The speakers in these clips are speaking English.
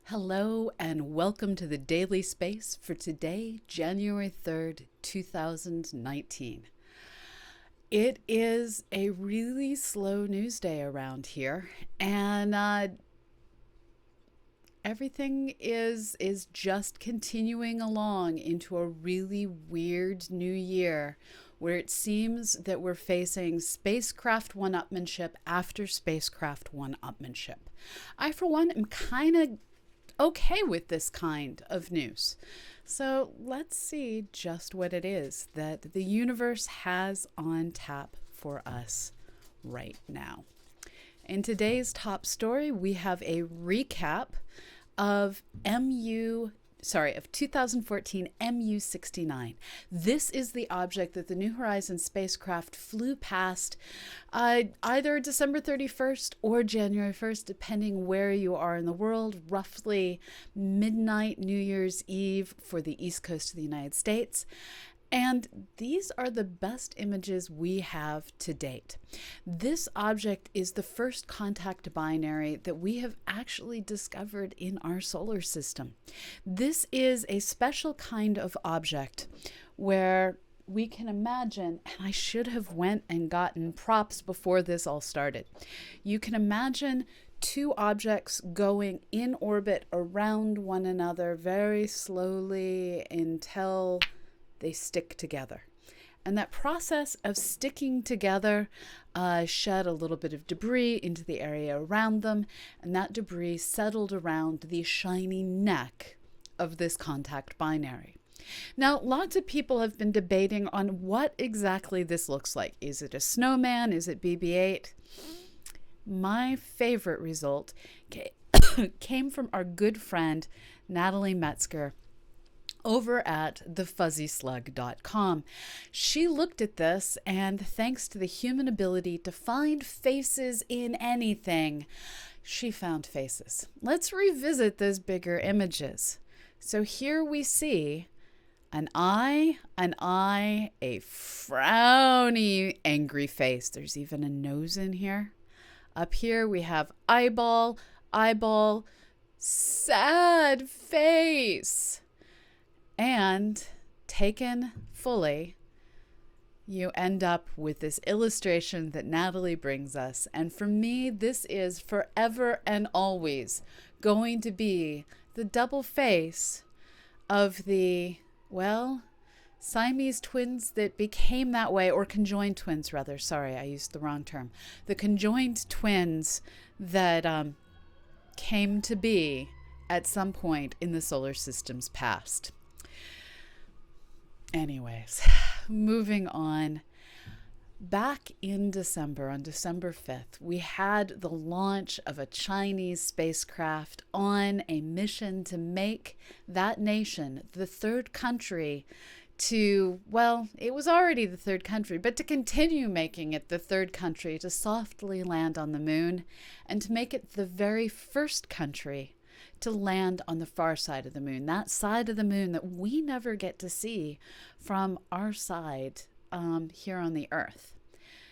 Hello and welcome to the Daily Space for today, January 3rd, 2019. It is a really slow news day around here, and everything is just continuing along into a really weird new year where it seems that we're facing spacecraft one-upmanship after spacecraft one-upmanship. I, for one, am kind of okay with this kind of news. So let's see just what it is that the universe has on tap for us right now. In today's top story, we have a recap of 2014 MU-69. This is the object that the New Horizons spacecraft flew past either December 31st or January 1st, depending where you are in the world, roughly midnight New Year's Eve for the East Coast of the United States. And these are the best images we have to date. This object is the first contact binary that we have actually discovered in our solar system. This is a special kind of object where we can imagine, and I should have went and gotten props before this all started. You can imagine two objects going in orbit around one another very slowly until they stick together. And that process of sticking together shed a little bit of debris into the area around them, and that debris settled around the shiny neck of this contact binary. Now, lots of people have been debating on what exactly this looks like. Is it a snowman? Is it BB-8? My favorite result came from our good friend Natalie Metzger over at thefuzzyslug.com. She looked at this, and thanks to the human ability to find faces in anything, she found faces. Let's revisit those bigger images. So here we see an eye, a frowny, angry face. There's even a nose in here. Up here we have eyeball, sad face. And taken fully, you end up with this illustration that Natalie brings us. And for me, this is forever and always going to be the double face of the, Siamese twins that became that way, or conjoined twins, rather. Sorry, I used the wrong term. The conjoined twins that came to be at some point in the solar system's past. Anyways, moving on. Back in December, on December 5th, we had the launch of a Chinese spacecraft on a mission to make that nation the third country to, it was already the third country, but to continue making it the third country to softly land on the moon and to make it the very first country to land on the far side of the moon, that side of the moon that we never get to see from our side here on the Earth.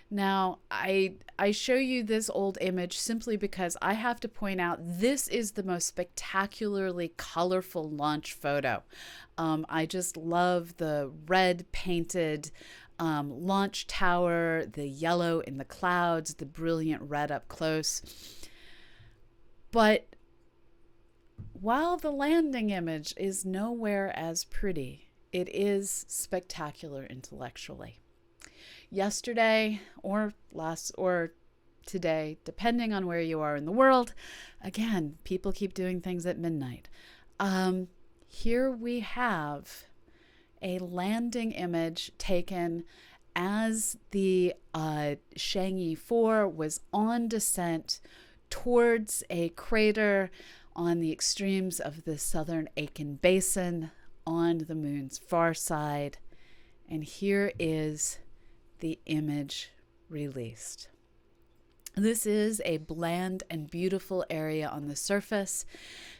Now, I show you this old image simply because I have to point out this is the most spectacularly colorful launch photo. I just love the red painted launch tower, the yellow in the clouds, the brilliant red up close. But while the landing image is nowhere as pretty, it is spectacular intellectually. Yesterday or today, depending on where you are in the world, again, people keep doing things at midnight. Here we have a landing image taken as the Chang'e 4 was on descent towards a crater on the extremes of the southern Aitken Basin on the moon's far side. And here is the image released. This is a bland and beautiful area on the surface.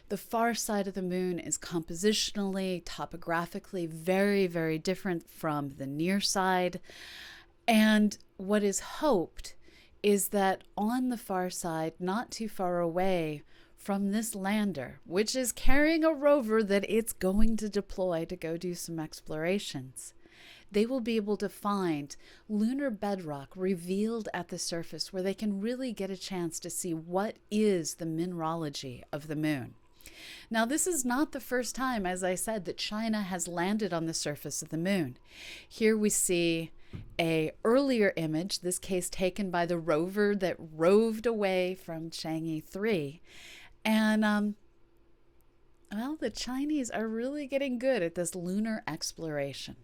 The far side of the moon is compositionally, topographically very, very different from the near side. And what is hoped is that on the far side, not too far away from this lander, which is carrying a rover that it's going to deploy to go do some explorations. They will be able to find lunar bedrock revealed at the surface where they can really get a chance to see what is the mineralogy of the moon. Now, this is not the first time, as I said, that China has landed on the surface of the moon. Here we see an earlier image, this case taken by the rover that roved away from Chang'e 3. And, well, the Chinese are really getting good at this lunar exploration.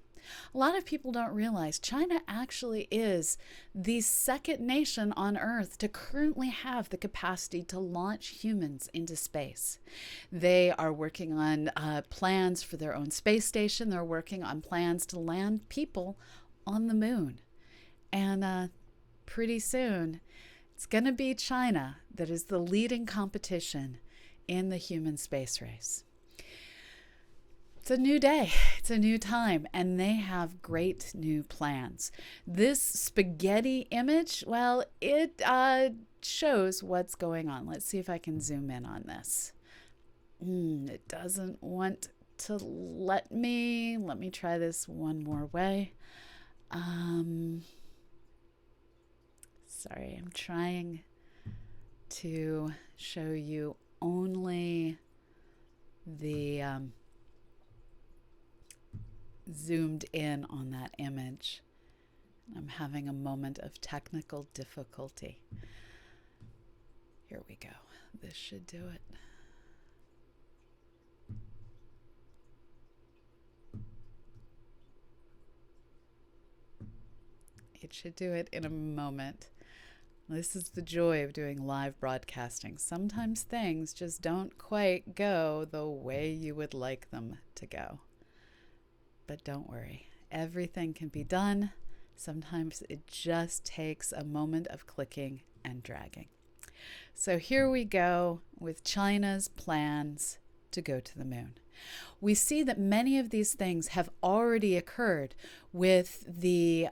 A lot of people don't realize China actually is the second nation on Earth to currently have the capacity to launch humans into space. They are working on plans for their own space station. They're working on plans to land people on the moon. And pretty soon, it's going to be China that is the leading competition in the human space race. It's a new day, it's a new time, and they have great new plans. This spaghetti image, well, it shows what's going on. Let's see if I can zoom in on this. It doesn't want to let me. Let me try this one more way. Sorry, I'm trying to show you only the zoomed in on that image. I'm having a moment of technical difficulty. Here we go. This should do it. It should do it in a moment. This is the joy of doing live broadcasting. Sometimes things just don't quite go the way you would like them to go. But don't worry, everything can be done. Sometimes it just takes a moment of clicking and dragging. So here we go with China's plans to go to the moon. We see that many of these things have already occurred with the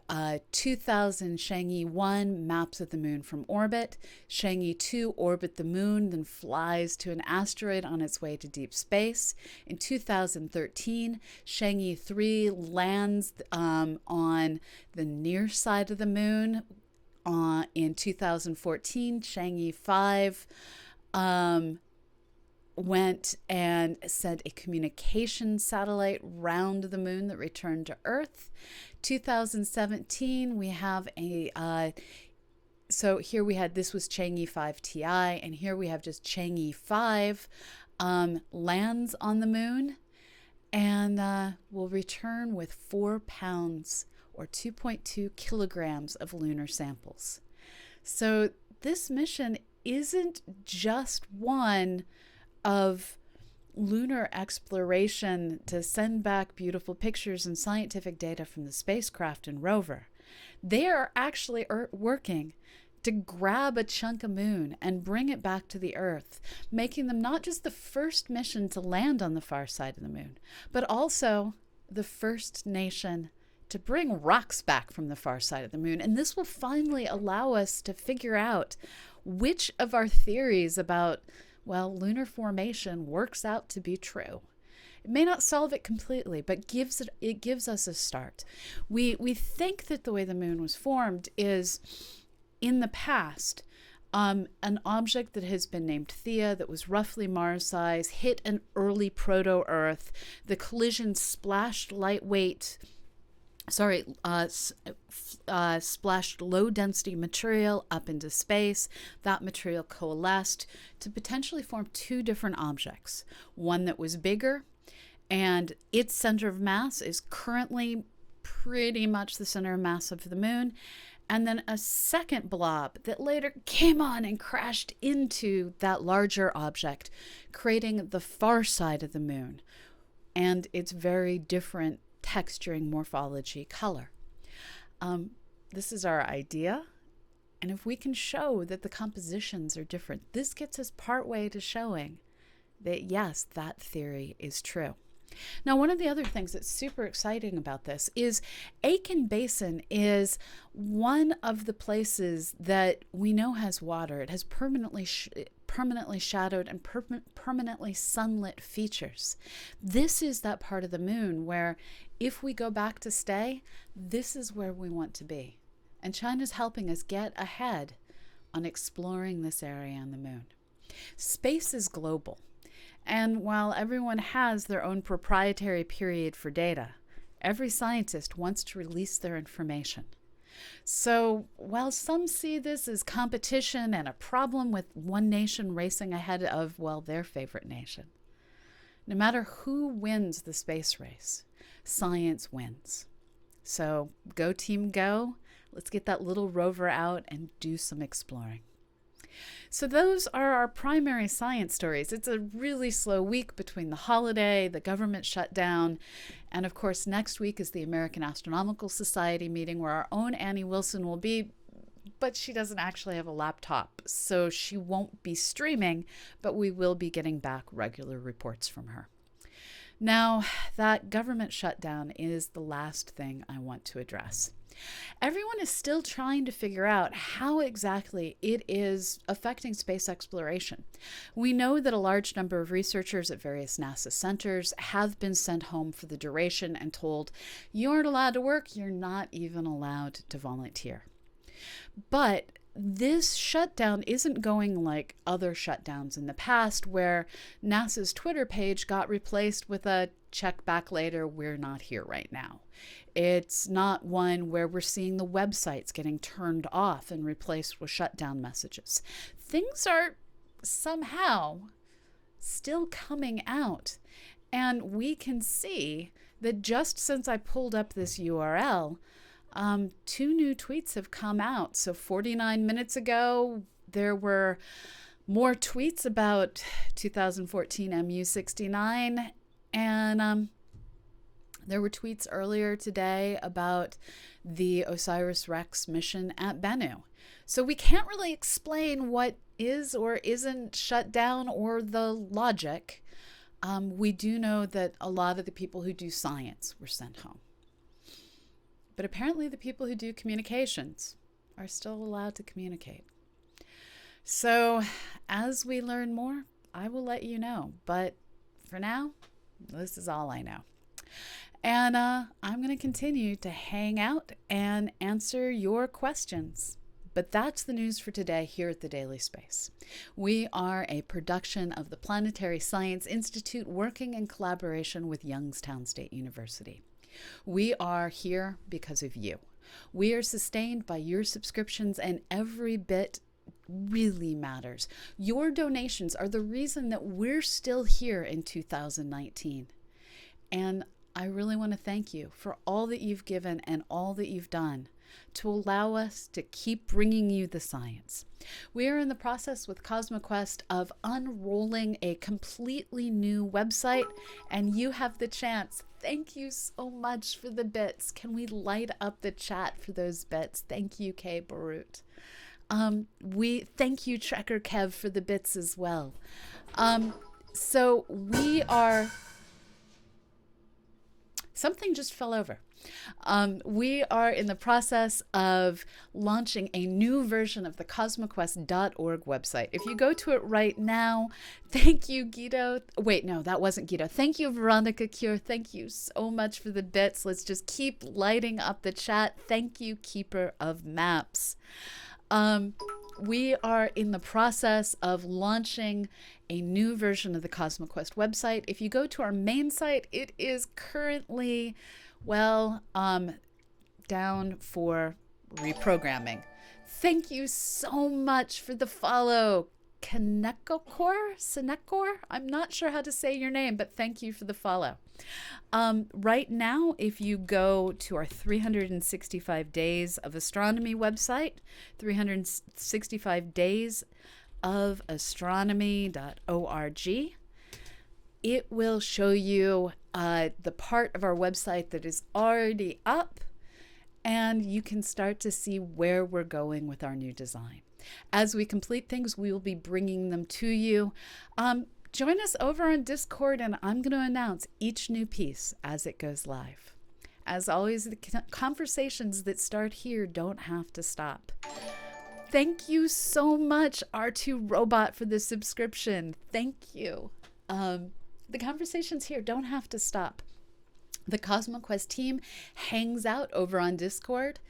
2000 Chang'e 1 maps of the moon from orbit. Chang'e 2 orbit the moon, then flies to an asteroid on its way to deep space. In 2013, Chang'e 3 lands on the near side of the moon. In 2014, Chang'e 5 went and sent a communication satellite round the moon that returned to Earth. 2017, we have so here we had, this was Chang'e 5 TI, and here we have just Chang'e 5 lands on the moon and will return with 4 pounds or 2.2 kilograms of lunar samples. So this mission isn't just one of lunar exploration to send back beautiful pictures and scientific data from the spacecraft and rover. They are actually working to grab a chunk of moon and bring it back to the Earth, making them not just the first mission to land on the far side of the moon, but also the first nation to bring rocks back from the far side of the moon. And this will finally allow us to figure out which of our theories about, well, lunar formation works out to be true. It may not solve it completely, but it gives us a start. We think that the way the moon was formed is, in the past, an object that has been named Theia, that was roughly Mars size, hit an early proto-Earth. The collision splashed splashed low-density material up into space. That material coalesced to potentially form 2 different objects. One that was bigger, and its center of mass is currently pretty much the center of mass of the moon, and then a second blob that later came on and crashed into that larger object, creating the far side of the moon and its very different texturing, morphology, color. This is our idea, and if we can show that the compositions are different, this gets us partway to showing that yes, that theory is true. Now, one of the other things that's super exciting about this is Aitken Basin is one of the places that we know has water. It has permanently permanently shadowed and permanently sunlit features. This is that part of the moon where if we go back to stay, this is where we want to be. And China's helping us get ahead on exploring this area on the moon. Space is global. And while everyone has their own proprietary period for data, every scientist wants to release their information. So while some see this as competition and a problem with one nation racing ahead of, well, their favorite nation, no matter who wins the space race, science wins. So go team go. Let's get that little rover out and do some exploring. So those are our primary science stories. It's a really slow week between the holiday, the government shutdown, and of course next week is the American Astronomical Society meeting where our own Annie Wilson will be, but she doesn't actually have a laptop, so she won't be streaming, but we will be getting back regular reports from her. Now, that government shutdown is the last thing I want to address. Everyone is still trying to figure out how exactly it is affecting space exploration. We know that a large number of researchers at various NASA centers have been sent home for the duration and told, you aren't allowed to work, you're not even allowed to volunteer. But this shutdown isn't going like other shutdowns in the past where NASA's Twitter page got replaced with a check back later, we're not here right now. It's not one where we're seeing the websites getting turned off and replaced with shutdown messages. Things are somehow still coming out. And we can see that just since I pulled up this URL, 2 new tweets have come out. So 49 minutes ago, there were more tweets about 2014 MU69. And there were tweets earlier today about the OSIRIS-REx mission at Bennu. So we can't really explain what is or isn't shut down or the logic. We do know that a lot of the people who do science were sent home. But apparently the people who do communications are still allowed to communicate. So as we learn more, I will let you know. But for now, this is all I know. And I'm going to continue to hang out and answer your questions. But that's the news for today here at the Daily Space. We are a production of the Planetary Science Institute working in collaboration with Youngstown State University. We are here because of you. We are sustained by your subscriptions, and every bit really matters. Your donations are the reason that we're still here in 2019. And I really want to thank you for all that you've given and all that you've done to allow us to keep bringing you the science. We are in the process with CosmoQuest of unrolling a completely new website, and you have the chance. Thank you so much for the bits. Can we light up the chat for those bits? Thank you, Kay Barut. We thank you, Trekker Kev, for the bits as well. So we are... Something just fell over. We are in the process of launching a new version of the CosmoQuest.org website. If you go to it right now, thank you, Guido. Wait, no, that wasn't Guido. Thank you, Veronica Cure. Thank you so much for the bits. Let's just keep lighting up the chat. Thank you, Keeper of Maps. We are in the process of launching a new version of the CosmoQuest website. If you go to our main site, it is currently, well, down for reprogramming. Thank you so much for the follow, Senecor? I'm not sure how to say your name, but thank you for the follow. Right now, if you go to our 365 Days of Astronomy website, 365 Days of Astronomy.org, it will show you the part of our website that is already up, and you can start to see where we're going with our new design. As we complete things, we will be bringing them to you. Join us over on Discord, and I'm going to announce each new piece as it goes live. As always, the conversations that start here don't have to stop. Thank you so much, R2 Robot, for the subscription. Thank you. The conversations here don't have to stop. The CosmoQuest team hangs out over on Discord.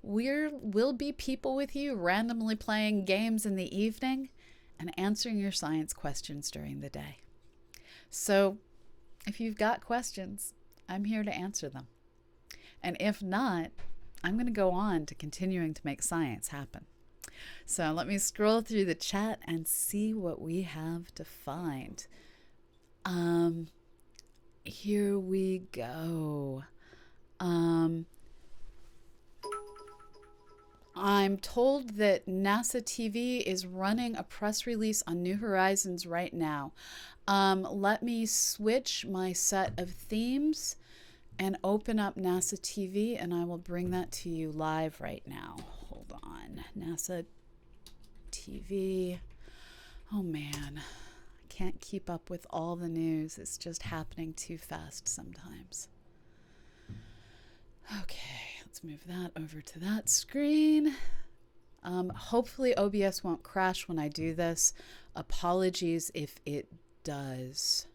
We'll be people with you, randomly playing games in the evening and answering your science questions during the day. So if you've got questions, I'm here to answer them. And if not, I'm going to go on to continuing to make science happen. So let me scroll through the chat and see what we have to find. Here we go. I'm told that NASA TV is running a press release on New Horizons right now. Let me switch my set of themes and open up NASA TV, and I will bring that to you live right now. Hold on. NASA TV. Oh man, I can't keep up with all the news. It's just happening too fast sometimes. Okay, let's move that over to that screen. Hopefully OBS won't crash when I do this. Apologies if it does.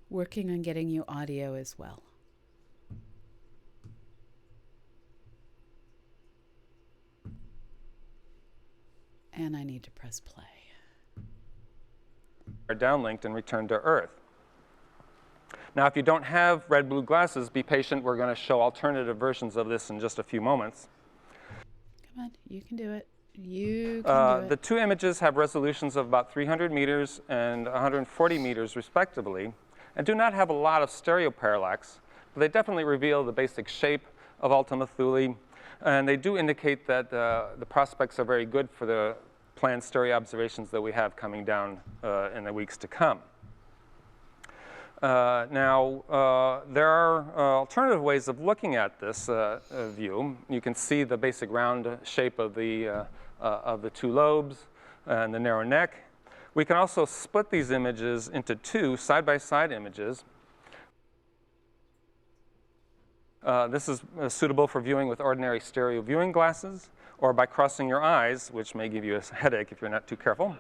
Working on getting you audio as well. And I need to press play. Are downlinked and returned to Earth. Now, if you don't have red-blue glasses, be patient. We're going to show alternative versions of this in just a few moments. Come on, you can do it. You can do it. The two images have resolutions of about 300 meters and 140 meters, respectively, and do not have a lot of stereo parallax, but they definitely reveal the basic shape of Ultima Thule, and they do indicate that the prospects are very good for the planned stereo observations that we have coming down in the weeks to come. Now, there are alternative ways of looking at this view. You can see the basic round shape of the two lobes and the narrow neck. We can also split these images into two side-by-side images. This is suitable for viewing with ordinary stereo viewing glasses or by crossing your eyes, which may give you a headache if you're not too careful.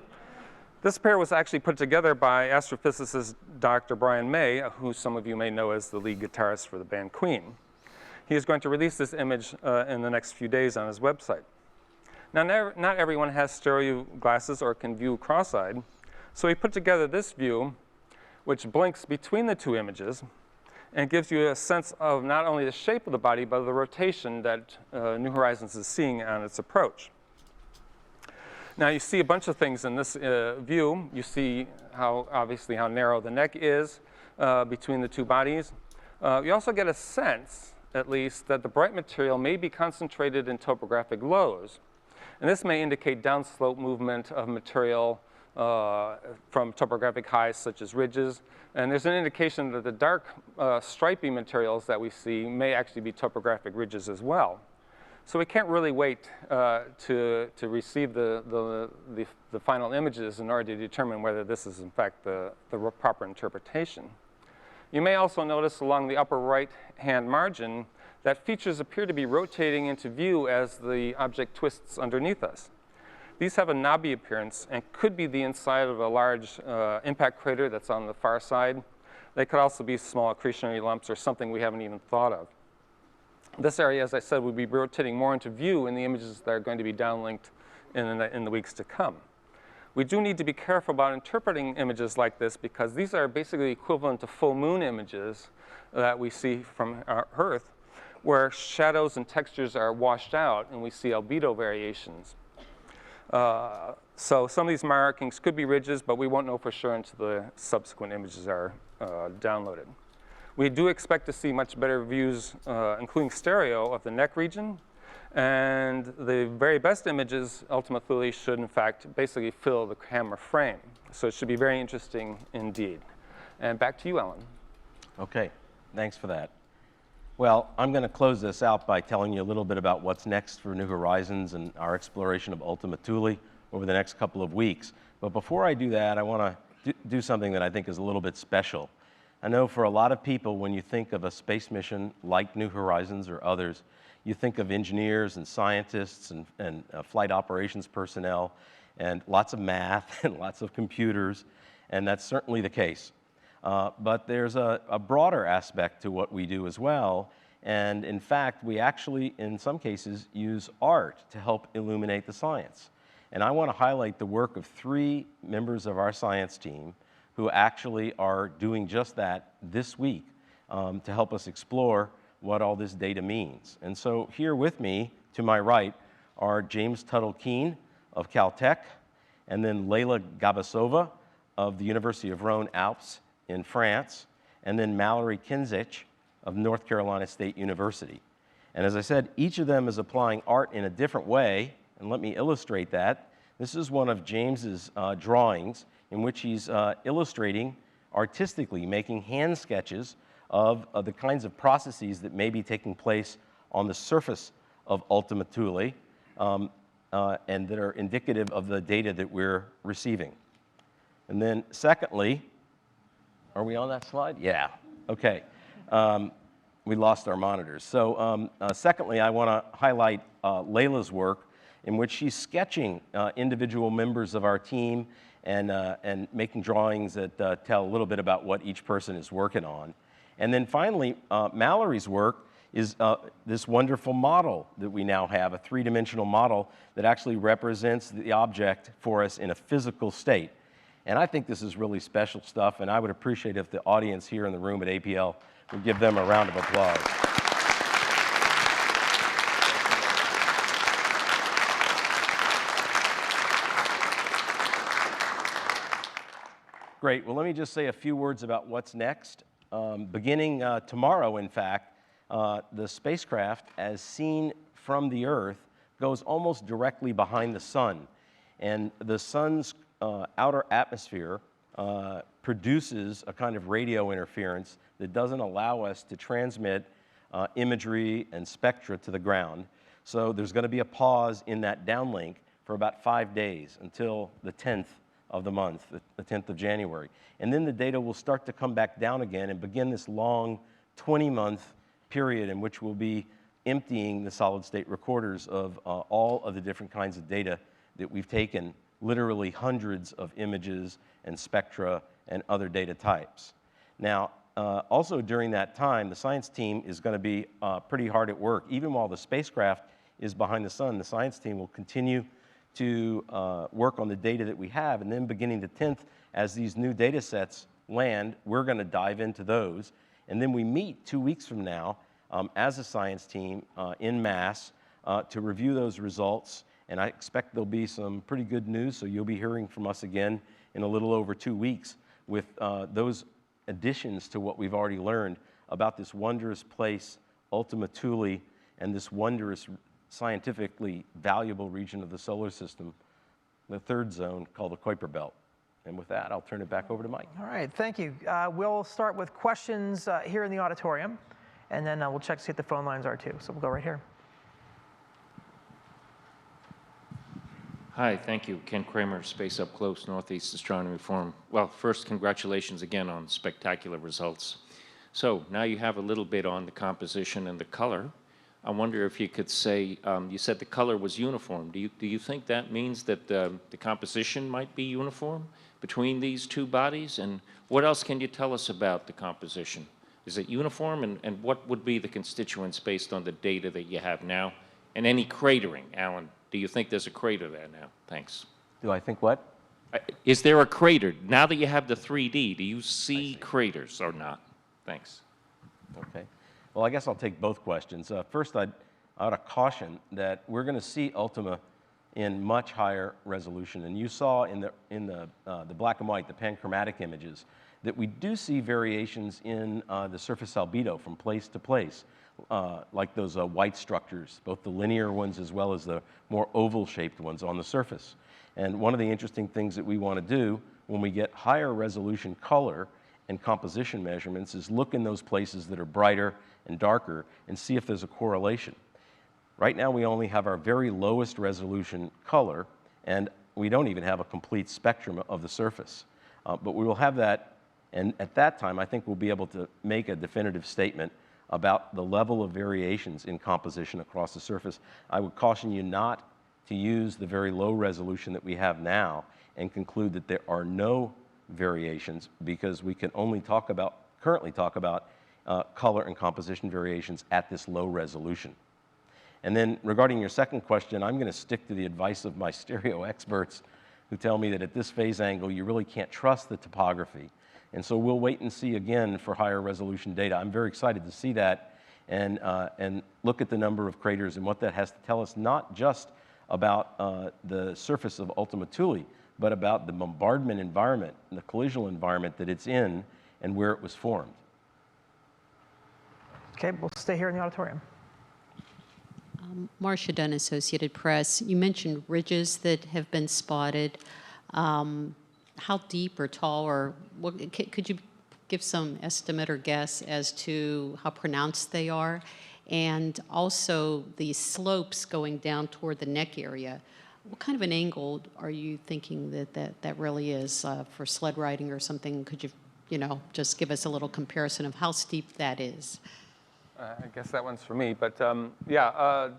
This pair was actually put together by astrophysicist Dr. Brian May, who some of you may know as the lead guitarist for the band Queen. He is going to release this image in the next few days on his website. Now, not everyone has stereo glasses or can view cross-eyed, so he put together this view, which blinks between the two images and gives you a sense of not only the shape of the body, but the rotation that New Horizons is seeing on its approach. Now, you see a bunch of things in this view. You see obviously how narrow the neck is between the two bodies. You also get a sense, at least, that the bright material may be concentrated in topographic lows. And this may indicate downslope movement of material from topographic highs, such as ridges. And there's an indication that the dark stripy materials that we see may actually be topographic ridges as well. So we can't really wait to receive the final images in order to determine whether this is, in fact, the proper interpretation. You may also notice along the upper right-hand margin that features appear to be rotating into view as the object twists underneath us. These have a knobby appearance and could be the inside of a large impact crater that's on the far side. They could also be small accretionary lumps or something we haven't even thought of. This area, as I said, would be rotating more into view in the images that are going to be downlinked in the weeks to come. We do need to be careful about interpreting images like this because these are basically equivalent to full moon images that we see from our Earth, where shadows and textures are washed out and we see albedo variations. So some of these markings could be ridges, but we won't know for sure until the subsequent images are downloaded. We do expect to see much better views, including stereo, of the neck region. And the very best images, Ultima Thule should, in fact, basically fill the camera frame. So it should be very interesting indeed. And back to you, Alan. Okay, thanks for that. Well, I'm going to close this out by telling you a little bit about what's next for New Horizons and our exploration of Ultima Thule over the next couple of weeks. But before I do that, I want to do something that I think is a little bit special. I know for a lot of people, when you think of a space mission like New Horizons or others, you think of engineers and scientists and flight operations personnel and lots of math and lots of computers, and that's certainly the case. But there's a broader aspect to what we do as well, and in fact, we actually, in some cases, use art to help illuminate the science. And I want to highlight the work of 3 members of our science team who actually are doing just that this week to help us explore what all this data means. And so here with me, to my right, are James Tuttle-Keene of Caltech, and then Leila Gabasova of the University of Rhône-Alpes in France, and then Mallory Kinzich of North Carolina State University. And as I said, each of them is applying art in a different way, and let me illustrate that. This is one of James's drawings in which he's illustrating artistically, making hand sketches of the kinds of processes that may be taking place on the surface of Ultima Thule, and that are indicative of the data that we're receiving. And then secondly, are we on that slide? Yeah, okay. We lost our monitors. So secondly, I want to highlight Leila's work in which she's sketching individual members of our team and making drawings that tell a little bit about what each person is working on. And then finally, Mallory's work is this wonderful model that we now have, a 3-dimensional model that actually represents the object for us in a physical state. And I think this is really special stuff, and I would appreciate if the audience here in the room at APL would give them a round of applause. Great. Well, let me just say a few words about what's next. Beginning tomorrow, in fact, the spacecraft, as seen from the Earth, goes almost directly behind the sun. And the sun's outer atmosphere produces a kind of radio interference that doesn't allow us to transmit imagery and spectra to the ground. So there's going to be a pause in that downlink for about 5 days until the 10th of the month, the 10th of January. And then the data will start to come back down again and begin this long 20-month period in which we'll be emptying the solid-state recorders of all of the different kinds of data that we've taken, literally hundreds of images and spectra and other data types. Now, also during that time, the science team is going to be pretty hard at work. Even while the spacecraft is behind the sun, the science team will continue to work on the data that we have, and then beginning the 10th, as these new data sets land, we're going to dive into those. And then we meet 2 weeks from now as a science team en masse to review those results. And I expect there'll be some pretty good news, so you'll be hearing from us again in a little over 2 weeks with those additions to what we've already learned about this wondrous place, Ultima Thule, and this wondrous, scientifically valuable region of the solar system, the 3rd zone called the Kuiper Belt. And with that, I'll turn it back over to Mike. All right, thank you. We'll start with questions here in the auditorium, and then we'll check to see if the phone lines are too. So we'll go right here. Hi, thank you. Ken Kramer, Space Up Close, Northeast Astronomy Forum. Well, first, congratulations again on spectacular results. So now you have a little bit on the composition and the color. I wonder if you could say, you said the color was uniform. Do you think that means that the composition might be uniform between these two bodies? And what else can you tell us about the composition? Is it uniform? And what would be the constituents based on the data that you have now? And any cratering, Alan? Do you think there's a crater there now? Thanks. Do I think what? Is there a crater? Now that you have the 3D, do you see craters or not? Thanks. Okay. Well, I guess I'll take both questions. First, I ought to caution that we're going to see Ultima in much higher resolution. And you saw in the black and white, the panchromatic images, that we do see variations in the surface albedo from place to place, like those white structures, both the linear ones as well as the more oval-shaped ones on the surface. And one of the interesting things that we want to do when we get higher resolution color and composition measurements is look in those places that are brighter and darker and see if there's a correlation. Right now we only have our very lowest resolution color, and we don't even have a complete spectrum of the surface. But we will have that, and at that time I think we'll be able to make a definitive statement about the level of variations in composition across the surface. I would caution you not to use the very low resolution that we have now and conclude that there are no variations, because we can only currently talk about color and composition variations at this low resolution. And then regarding your second question, I'm going to stick to the advice of my stereo experts who tell me that at this phase angle you really can't trust the topography. And so we'll wait and see again for higher resolution data. I'm very excited to see that and look at the number of craters and what that has to tell us, not just about the surface of Ultima Thule, but about the bombardment environment and the collisional environment that it's in and where it was formed. Okay, we'll stay here in the auditorium. Marcia Dunn, Associated Press. You mentioned ridges that have been spotted. How deep or tall, or could you give some estimate or guess as to how pronounced they are? And also the slopes going down toward the neck area. What kind of an angle are you thinking that really is for sled riding or something? Could you, just give us a little comparison of how steep that is? I guess that one's for me, but yeah,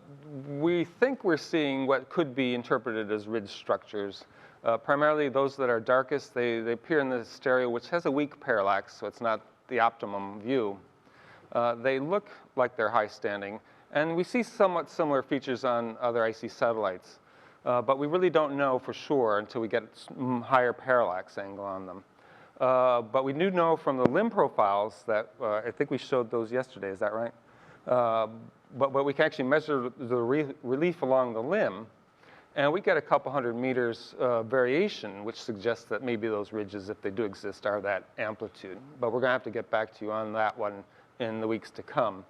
we think we're seeing what could be interpreted as ridge structures. Primarily those that are darkest, they appear in the stereo, which has a weak parallax, so it's not the optimum view. They look like they're high standing, and we see somewhat similar features on other icy satellites, but we really don't know for sure until we get higher parallax angle on them. But we do know from the limb profiles that, I think we showed those yesterday, is that right? But we can actually measure the relief along the limb, and we get a couple hundred meters variation, which suggests that maybe those ridges, if they do exist, are that amplitude. But we're going to have to get back to you on that one in the weeks to come.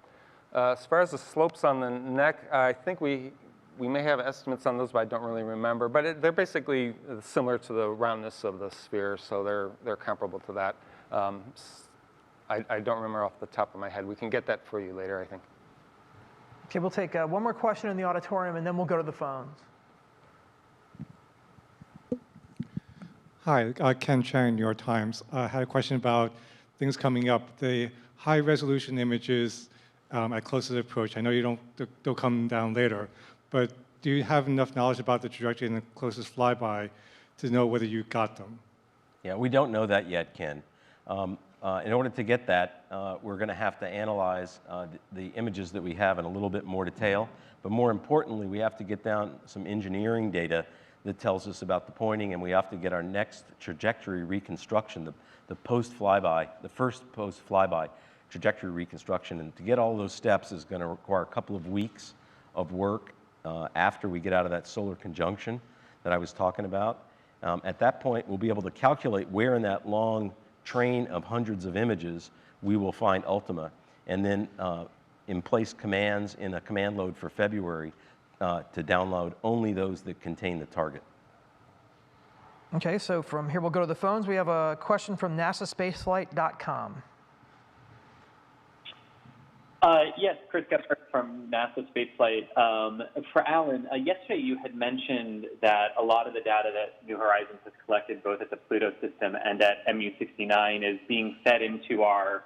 As far as the slopes on the neck, I think we may have estimates on those, but I don't really remember. But they're basically similar to the roundness of the sphere, so they're comparable to that. I don't remember off the top of my head. We can get that for you later, I think. Okay, we'll take one more question in the auditorium, and then we'll go to the phones. Hi, Ken Chang, New York Times. I had a question about things coming up. The high-resolution images at closest approach. I know they'll come down later, but do you have enough knowledge about the trajectory in the closest flyby to know whether you got them? Yeah, we don't know that yet, Ken. In order to get that, we're going to have to analyze the images that we have in a little bit more detail. But more importantly, we have to get down some engineering data that tells us about the pointing, and we have to get our next trajectory reconstruction, the post-flyby, the first post-flyby trajectory reconstruction. And to get all those steps is going to require a couple of weeks of work after we get out of that solar conjunction that I was talking about. At that point, we'll be able to calculate where in that long train of hundreds of images we will find Ultima, and then in place commands in a command load for February to download only those that contain the target. Okay, so from here we'll go to the phones. We have a question from NASAspaceflight.com. Yes, Chris Gephardt from NASA Spaceflight. For Alan, yesterday you had mentioned that a lot of the data that New Horizons has collected both at the Pluto system and at MU69 is being fed into our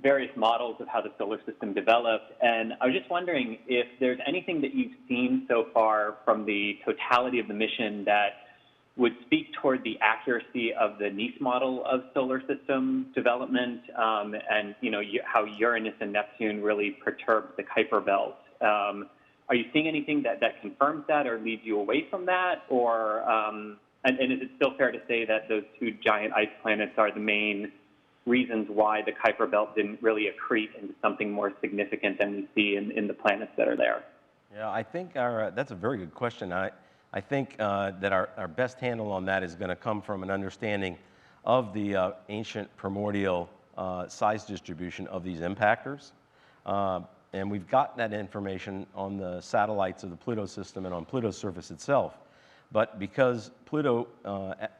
various models of how the solar system developed. And I was just wondering if there's anything that you've seen so far from the totality of the mission that would speak toward the accuracy of the NEAS model of solar system development, and how Uranus and Neptune really perturbed the Kuiper belt. Are you seeing anything that confirms that or leads you away from that? Or and is it still fair to say that those two giant ice planets are the main reasons why the Kuiper belt didn't really accrete into something more significant than we see in the planets that are there? Yeah, I think that's a very good question. I think that our best handle on that is going to come from an understanding of the ancient primordial size distribution of these impactors. And we've got that information on the satellites of the Pluto system and on Pluto's surface itself. But because Pluto,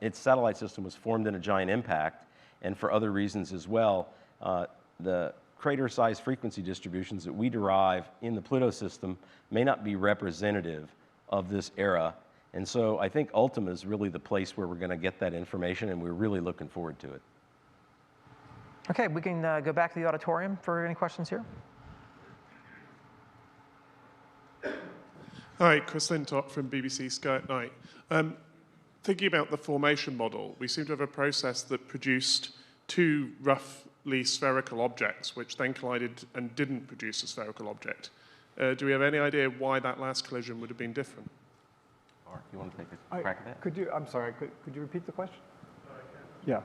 its satellite system was formed in a giant impact, and for other reasons as well, the crater size frequency distributions that we derive in the Pluto system may not be representative of this era. And so I think Ultima is really the place where we're going to get that information, and we're really looking forward to it. Okay, we can go back to the auditorium for any questions here. Hi, Chris Lintott from BBC Sky at Night. Thinking about the formation model, we seem to have a process that produced two roughly spherical objects, which then collided and didn't produce a spherical object. Do we have any idea why that last collision would have been different? Mark, you want to take a crack at that? Could you, I'm sorry, could you repeat the question? Yeah.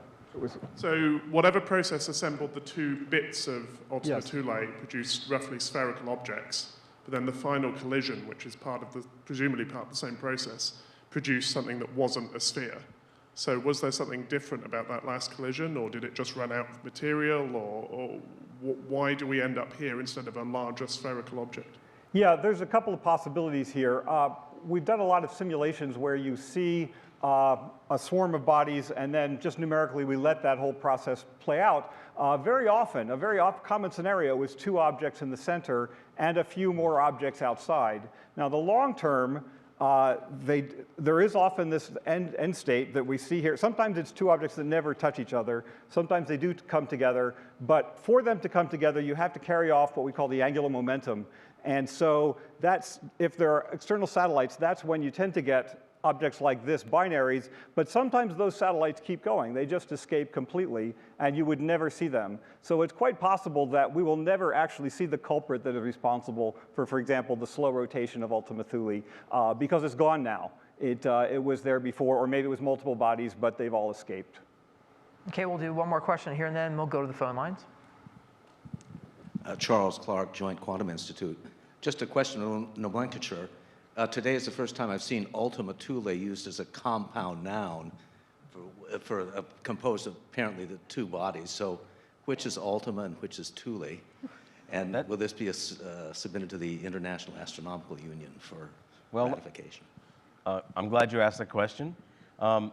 So whatever process assembled the two bits of Ultima Thule produced roughly spherical objects, but then the final collision, which is part of the, presumably part of the same process, produced something that wasn't a sphere. So was there something different about that last collision, or did it just run out of material, or why do we end up here instead of a larger spherical object? Yeah, there's a couple of possibilities here. We've done a lot of simulations where you see a swarm of bodies, and then just numerically we let that whole process play out. Very often, a very common scenario is two objects in the center and a few more objects outside. Now, the long term, there is often this end state that we see here. Sometimes it's two objects that never touch each other. Sometimes they do come together. But for them to come together, you have to carry off what we call the angular momentum. And so that's, if there are external satellites, that's when you tend to get objects like this, binaries, but sometimes those satellites keep going. They just escape completely, and you would never see them. So it's quite possible that we will never actually see the culprit that is responsible for example, the slow rotation of Ultima Thule, because it's gone now. It was there before, or maybe it was multiple bodies, but they've all escaped. Okay, we'll do one more question here, and then we'll go to the phone lines. Charles Clark, Joint Quantum Institute. Just a question on nomenclature. Today is the first time I've seen Ultima Thule used as a compound noun composed of apparently the two bodies. So which is Ultima and which is Thule? And will this be submitted to the International Astronomical Union for ratification? I'm glad you asked that question.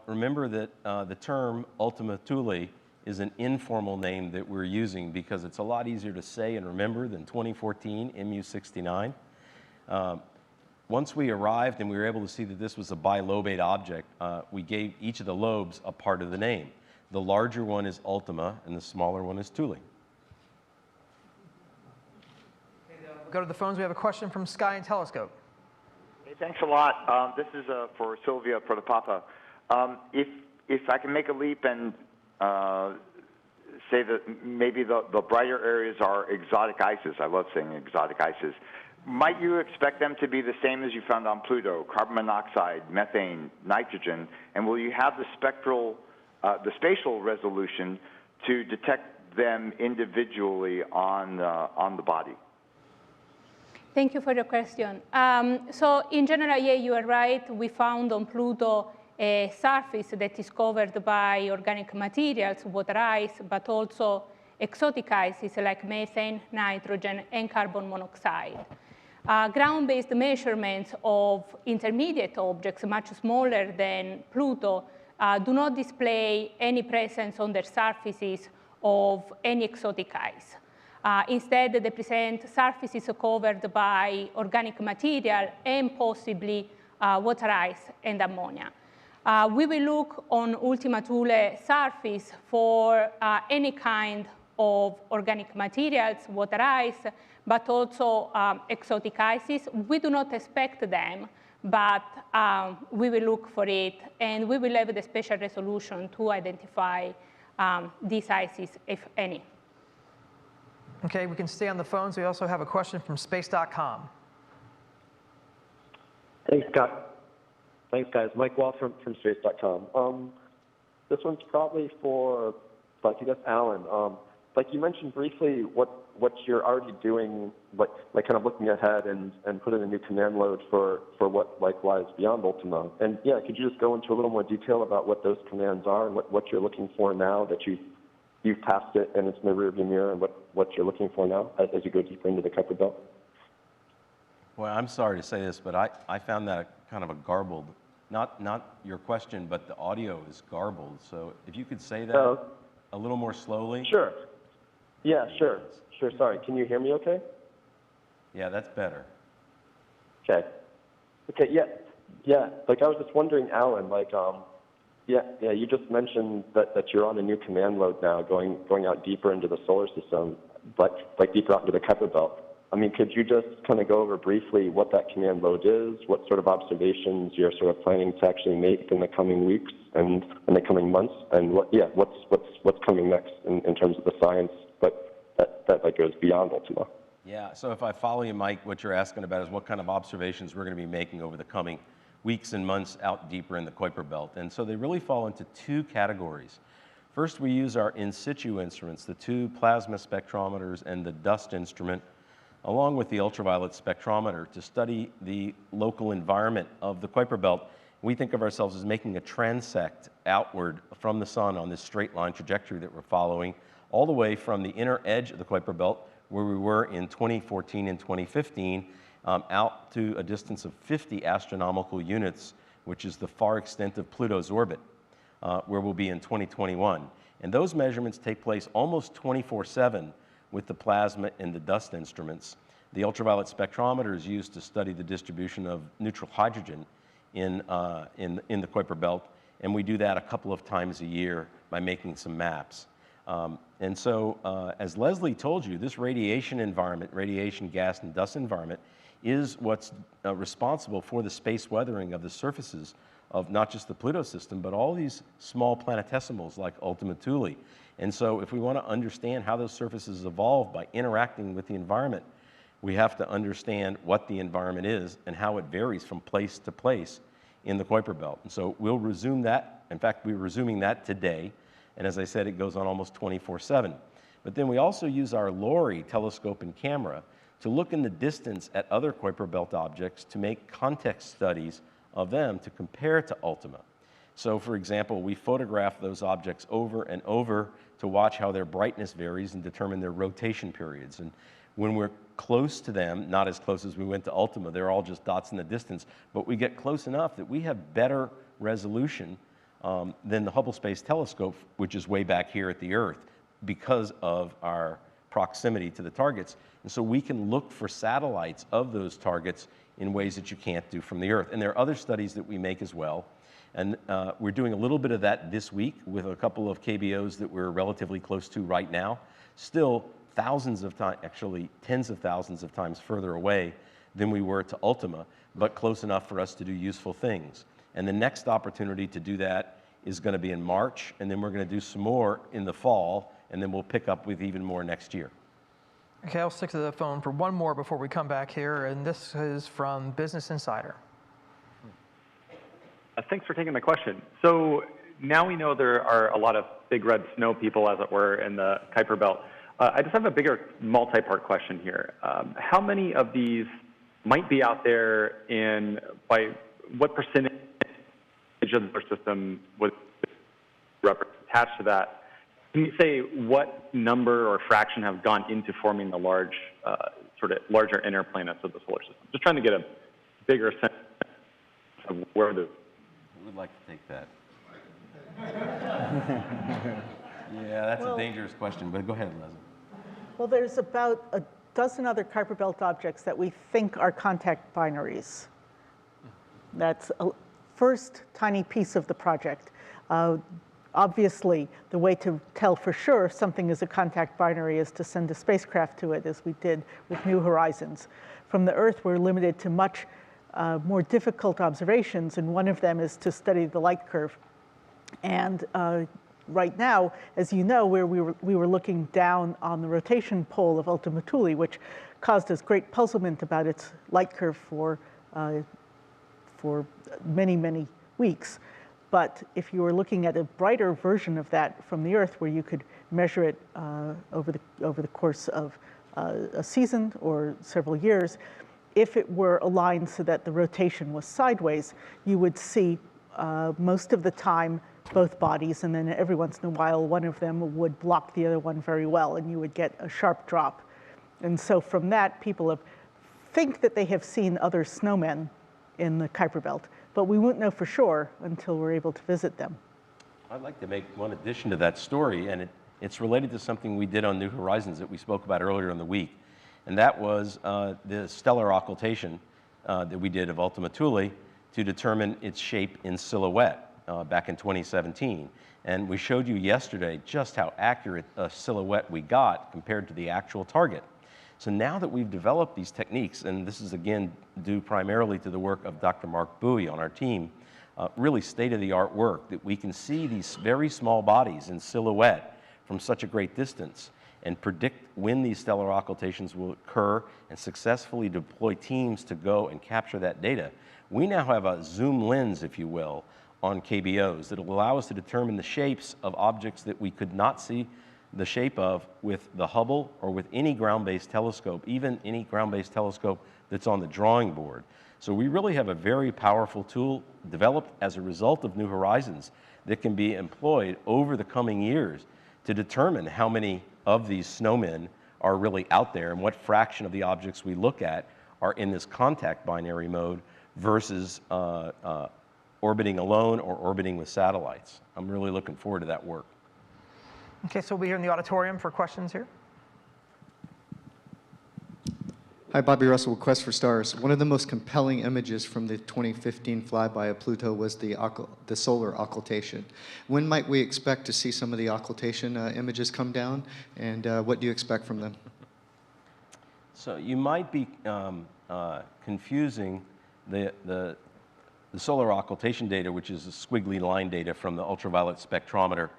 Remember that the term Ultima Thule is an informal name that we're using because it's a lot easier to say and remember than 2014 MU69. Once we arrived and we were able to see that this was a bilobate object, we gave each of the lobes a part of the name. The larger one is Ultima, and the smaller one is Thule. We'll go to the phones. We have a question from Sky and Telescope. Hey, thanks a lot. This is for Sylvia Protopapa. If I can make a leap and say that maybe the brighter areas are exotic ices. I love saying exotic ices. Might you expect them to be the same as you found on Pluto, carbon monoxide, methane, nitrogen, and will you have the spatial resolution to detect them individually on the body? Thank you for the question. So in general, yeah, you are right. We found on Pluto a surface that is covered by organic materials, water ice, but also exotic ices like methane, nitrogen, and carbon monoxide. Ground-based measurements of intermediate objects, much smaller than Pluto, do not display any presence on their surfaces of any exotic ice. Instead, they present surfaces covered by organic material and possibly water ice and ammonia. We will look on Ultima Thule surface for any kind of organic materials, water ice, but also exotic ices. We do not expect them, but we will look for it, and we will have the spatial resolution to identify these ices, if any. Okay, we can stay on the phones. We also have a question from space.com. Thanks, Scott. Thanks, guys. Mike Walsh from space.com. This one's probably for, I guess, Alan. Like you mentioned briefly what you're already doing, like kind of looking ahead and putting a new command load for what lies beyond Ultima. And yeah, could you just go into a little more detail about what those commands are and what you're looking for now that you've passed it and it's in the rearview mirror, and what you're looking for now as you go deeper into the Kuiper Belt? Well, I'm sorry to say this, but I found that kind of a garbled not your question, but the audio is garbled. So if you could say that a little more slowly. Sure. Yeah, sure. Sure, sorry. Can you hear me okay? Yeah, that's better. Okay. Okay, yeah. Yeah, like I was just wondering, Alan, like, yeah, you just mentioned that you're on a new command load now, going out deeper into the solar system, like deeper out into the Kuiper Belt. I mean, could you just kind of go over briefly what that command load is, what sort of observations you're sort of planning to actually make in the coming weeks and in the coming months, and what's coming next in terms of the science, but that goes beyond Ultima? Yeah, so if I follow you, Mike, what you're asking about is what kind of observations we're going to be making over the coming weeks and months out deeper in the Kuiper Belt. And so they really fall into two categories. First, we use our in situ instruments, the two plasma spectrometers and the dust instrument, along with the ultraviolet spectrometer, to study the local environment of the Kuiper Belt. We think of ourselves as making a transect outward from the sun on this straight line trajectory that we're following, all the way from the inner edge of the Kuiper Belt, where we were in 2014 and 2015, out to a distance of 50 astronomical units, which is the far extent of Pluto's orbit, where we'll be in 2021. And those measurements take place almost 24/7 with the plasma and the dust instruments. The ultraviolet spectrometer is used to study the distribution of neutral hydrogen in the Kuiper Belt, and we do that a couple of times a year by making some maps. And so, as Leslie told you, this radiation environment, radiation, gas, and dust environment, is what's responsible for the space weathering of the surfaces of not just the Pluto system, but all these small planetesimals like Ultima Thule. And so if we want to understand how those surfaces evolve by interacting with the environment, we have to understand what the environment is and how it varies from place to place in the Kuiper Belt. And so we'll resume that. In fact, we're resuming that today. And as I said, it goes on almost 24/7. But then we also use our LORRI telescope and camera to look in the distance at other Kuiper Belt objects to make context studies of them to compare to Ultima. So for example, we photograph those objects over and over to watch how their brightness varies and determine their rotation periods. And when we're close to them, not as close as we went to Ultima, they're all just dots in the distance, but we get close enough that we have better resolution than the Hubble Space Telescope, which is way back here at the Earth, because of our proximity to the targets. And so we can look for satellites of those targets in ways that you can't do from the Earth. And there are other studies that we make as well. And we're doing a little bit of that this week with a couple of KBOs that we're relatively close to right now. Still thousands of times, actually tens of thousands of times further away than we were to Ultima, but close enough for us to do useful things. And the next opportunity to do that is going to be in March, and then we're going to do some more in the fall, and then we'll pick up with even more next year. Okay, I'll stick to the phone for one more before we come back here, and this is from Business Insider. Thanks for taking my question. So now we know there are a lot of big red snow people, as it were, in the Kuiper Belt. I just have a bigger multi-part question here. How many of these might be out there, and by what percentage of the solar system would attached to that? Can you say what number or fraction have gone into forming the large, sort of larger inner planets of the solar system? Just trying to get a bigger sense of where the... Who would like to take that? Yeah, that's a dangerous question, but go ahead, Leslie. Well, there's about a dozen other Kuiper Belt objects that we think are contact binaries. That's a first tiny piece of the project. Obviously, the way to tell for sure something is a contact binary is to send a spacecraft to it, as we did with New Horizons. From the Earth, we're limited to much more difficult observations, and one of them is to study the light curve. And right now, as you know, we were looking down on the rotation pole of Ultima Thule, which caused us great puzzlement about its light curve for many, many weeks. But if you were looking at a brighter version of that from the Earth, where you could measure it over the course of a season or several years, if it were aligned so that the rotation was sideways, you would see most of the time both bodies, and then every once in a while one of them would block the other one very well, and you would get a sharp drop. And so from that, people think that they have seen other snowmen in the Kuiper Belt. but we won't know for sure until we're able to visit them. I'd like to make one addition to that story, and it's related to something we did on New Horizons that we spoke about earlier in the week, and that was the stellar occultation that we did of Ultima Thule to determine its shape in silhouette back in 2017. And we showed you yesterday just how accurate a silhouette we got compared to the actual target. So now that we've developed these techniques, and this is again due primarily to the work of Dr. Mark Bowie on our team, really state-of-the-art work, that we can see these very small bodies in silhouette from such a great distance and predict when these stellar occultations will occur and successfully deploy teams to go and capture that data. We now have a zoom lens, if you will, on KBOs that will allow us to determine the shapes of objects that we could not see the shape of with the Hubble or with any ground-based telescope, even any ground-based telescope that's on the drawing board. So we really have a very powerful tool developed as a result of New Horizons that can be employed over the coming years to determine how many of these snowmen are really out there and what fraction of the objects we look at are in this contact binary mode versus orbiting alone or orbiting with satellites. I'm really looking forward to that work. Okay, so we'll be here in the auditorium for questions here. Hi, Bobby Russell with Quest for Stars. One of the most compelling images from the 2015 flyby of Pluto was the solar occultation. When might we expect to see some of the occultation images come down, and what do you expect from them? So you might be confusing the solar occultation data, which is the squiggly line data from the ultraviolet spectrometer,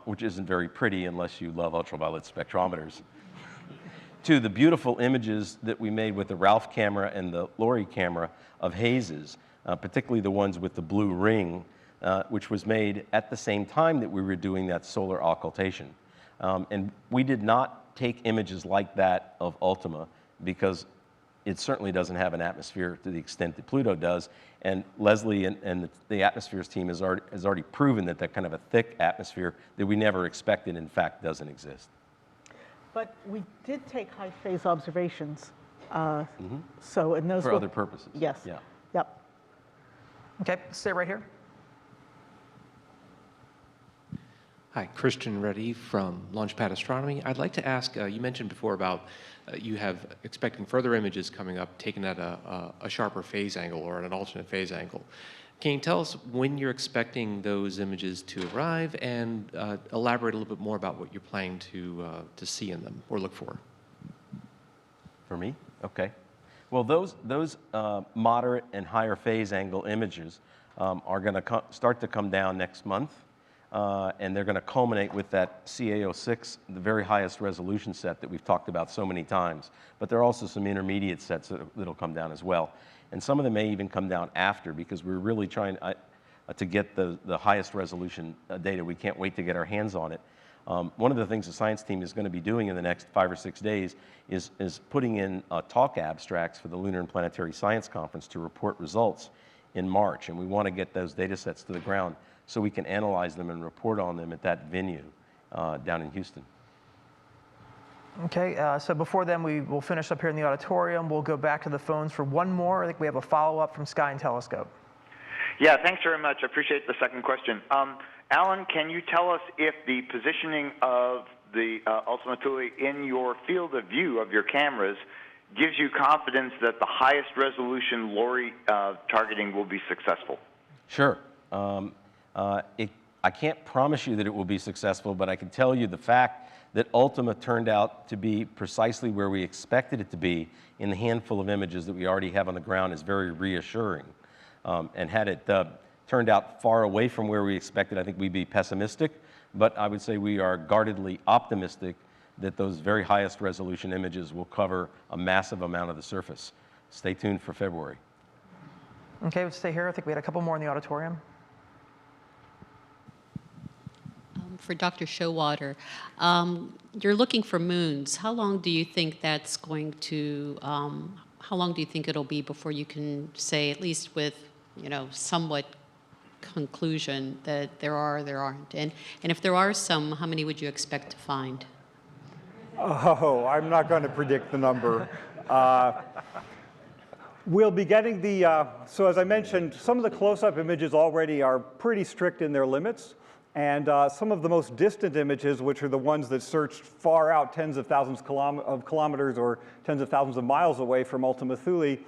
which isn't very pretty unless you love ultraviolet spectrometers, to the beautiful images that we made with the Ralph camera and the Lori camera of hazes, particularly the ones with the blue ring, which was made at the same time that we were doing that solar occultation. And we did not take images like that of Ultima because it certainly doesn't have an atmosphere to the extent that Pluto does. And Leslie and the atmospheres team has already proven that kind of a thick atmosphere that we never expected, in fact, doesn't exist. But we did take high phase observations. So, and those for other purposes. Yes. Yeah. Yep. Okay, stay right here. Hi, Christian Reddy from Launchpad Astronomy. I'd like to ask, you mentioned before about you have expecting further images coming up taken at a sharper phase angle or at an alternate phase angle. Can you tell us when you're expecting those images to arrive and elaborate a little bit more about what you're planning to see in them or look for? For me? Okay. Well, those moderate and higher phase angle images are going to start to come down next month. And they're going to culminate with that CA06, the very highest resolution set that we've talked about so many times. But there are also some intermediate sets that'll come down as well. And some of them may even come down after because we're really trying to get the highest resolution data. We can't wait to get our hands on it. One of the things the science team is going to be doing in the next 5 or 6 days is putting in talk abstracts for the Lunar and Planetary Science Conference to report results in March. And we want to get those data sets to the ground so we can analyze them and report on them at that venue down in Houston. Okay, so before then, we will finish up here in the auditorium. We'll go back to the phones for one more. I think we have a follow-up from Sky and Telescope. Yeah, thanks very much. I appreciate the second question. Alan, can you tell us if the positioning of the Ultima Thule in your field of view of your cameras gives you confidence that the highest resolution Lori targeting will be successful? Sure. I can't promise you that it will be successful, but I can tell you the fact that Ultima turned out to be precisely where we expected it to be in the handful of images that we already have on the ground is very reassuring. And had it turned out far away from where we expected, I think we'd be pessimistic, but I would say we are guardedly optimistic that those very highest resolution images will cover a massive amount of the surface. Stay tuned for February. Okay, let's stay here. I think we had a couple more in the auditorium. For Dr. Showalter, you're looking for moons. How long do you think that's going to, how long do you think it'll be before you can say, at least with, somewhat conclusion that there are or there aren't? And if there are some, how many would you expect to find? Oh, I'm not going to predict the number. We'll be getting the, so as I mentioned, some of the close-up images already are pretty strict in their limits. And some of the most distant images, which are the ones that searched far out tens of thousands of kilometers or tens of thousands of miles away from Ultima Thule,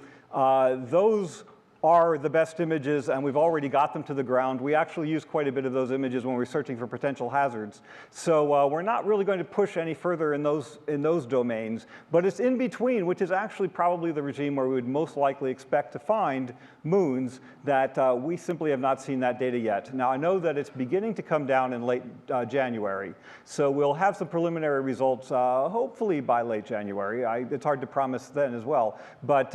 those are the best images, and we've already got them to the ground. We actually use quite a bit of those images when we're searching for potential hazards. So we're not really going to push any further in those domains, but it's in between, which is actually probably the regime where we would most likely expect to find moons that we simply have not seen that data yet. Now, I know that it's beginning to come down in late January, so we'll have some preliminary results hopefully by late January. It's hard to promise then as well, but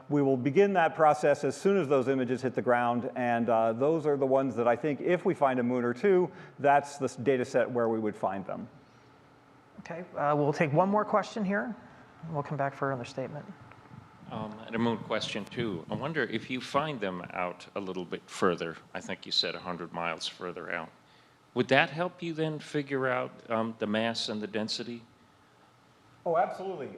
we will begin that process as soon as those images hit the ground, and those are the ones that I think if we find a moon or two, that's the data set where we would find them. Okay, we'll take one more question here, and we'll come back for another statement. And a moon question too. I wonder if you find them out a little bit further, I think you said 100 miles further out, would that help you then figure out the mass and the density? Oh, absolutely.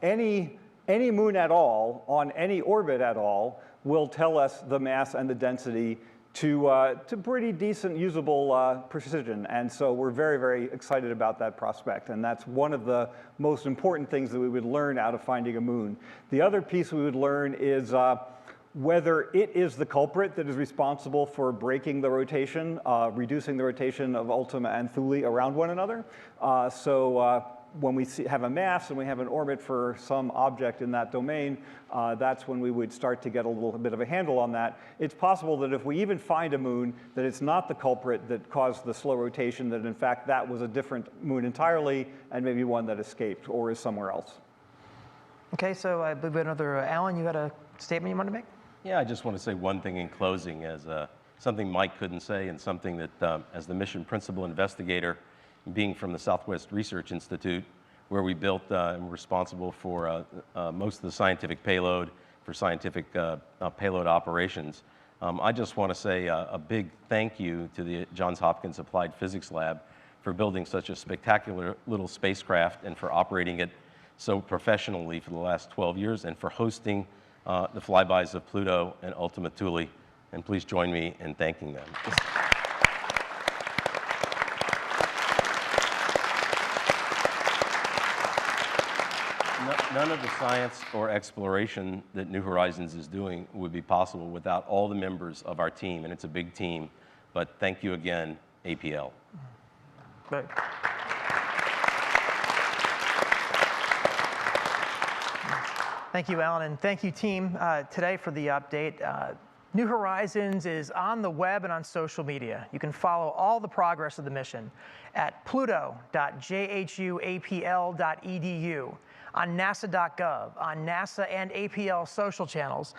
Any moon at all, on any orbit at all, will tell us the mass and the density to pretty decent usable precision. And so we're very, very excited about that prospect. And that's one of the most important things that we would learn out of finding a moon. The other piece we would learn is whether it is the culprit that is responsible for breaking the rotation, reducing the rotation of Ultima and Thule around one another. When we have a mass and we have an orbit for some object in that domain, that's when we would start to get a little bit of a handle on that. It's possible that if we even find a moon, that it's not the culprit that caused the slow rotation, that in fact that was a different moon entirely, and maybe one that escaped or is somewhere else. Okay, so I believe another, Alan, you had a statement you wanted to make? Yeah, I just want to say one thing in closing as something Mike couldn't say and something that as the mission principal investigator, being from the Southwest Research Institute, where we built and were responsible for most of the scientific payload, for scientific payload operations. I just want to say a big thank you to the Johns Hopkins Applied Physics Lab for building such a spectacular little spacecraft and for operating it so professionally for the last 12 years and for hosting the flybys of Pluto and Ultima Thule. And please join me in thanking them. None of the science or exploration that New Horizons is doing would be possible without all the members of our team, and it's a big team. But thank you again, APL. Great. Thank you, Alan, and thank you, team, today for the update. New Horizons is on the web and on social media. You can follow all the progress of the mission at pluto.jhuapl.edu, on nasa.gov, on NASA and APL social channels.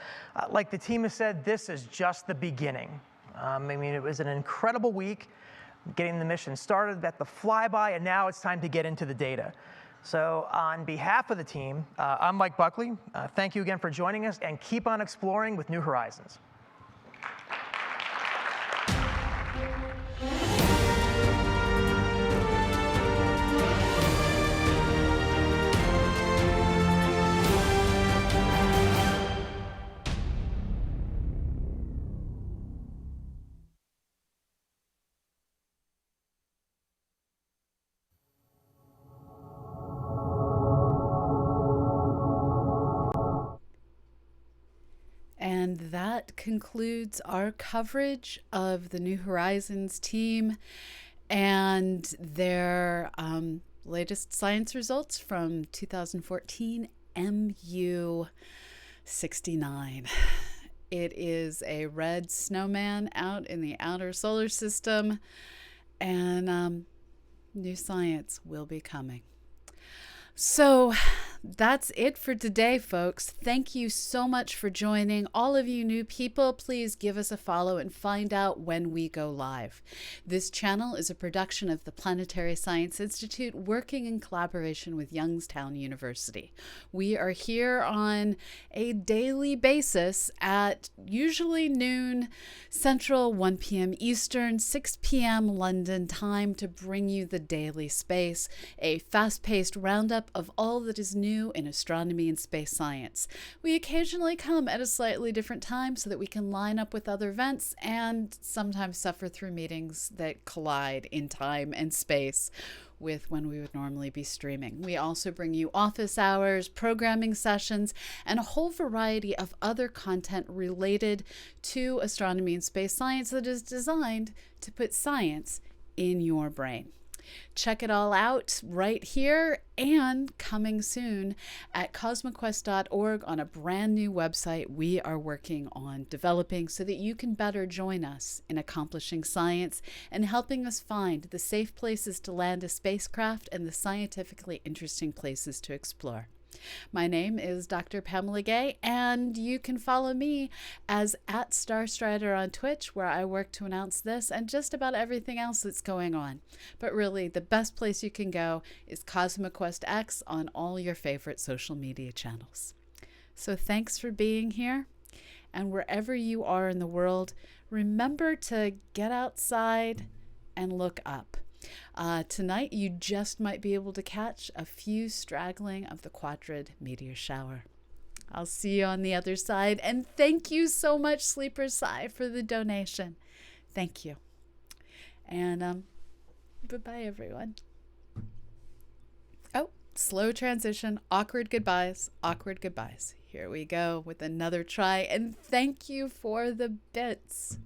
Like the team has said, this is just the beginning. I mean, it was an incredible week getting the mission started at the flyby, and now it's time to get into the data. So on behalf of the team, I'm Mike Buckley. Thank you again for joining us, and keep on exploring with New Horizons. And that concludes our coverage of the New Horizons team and their latest science results from 2014 MU69. It is a red snowman out in the outer solar system, and new science will be coming. So that's it for today, folks. Thank you so much for joining. All of you new people, please give us a follow and find out when we go live. This channel is a production of the Planetary Science Institute, working in collaboration with Youngstown University. We are here on a daily basis at usually noon Central, 1 p.m. Eastern, 6 p.m. London time to bring you the daily space, a fast-paced roundup of all that is new new in astronomy and space science. We occasionally come at a slightly different time so that we can line up with other events and sometimes suffer through meetings that collide in time and space with when we would normally be streaming. We also bring you office hours, programming sessions, and a whole variety of other content related to astronomy and space science that is designed to put science in your brain. Check it all out right here and coming soon at CosmoQuest.org on a brand new website we are working on developing so that you can better join us in accomplishing science and helping us find the safe places to land a spacecraft and the scientifically interesting places to explore. My name is Dr. Pamela Gay, and you can follow me as @StarStrider on Twitch, where I work to announce this and just about everything else that's going on. But really, the best place you can go is CosmoQuest X on all your favorite social media channels. So thanks for being here, and wherever you are in the world, remember to get outside and look up. Tonight, you just might be able to catch a few straggling of the Quadrid meteor shower. I'll see you on the other side, and thank you so much, Sleeper Sigh, for the donation. Thank you. And bye-bye, everyone. Oh, slow transition, awkward goodbyes, awkward goodbyes. Here we go with another try, and thank you for the bits.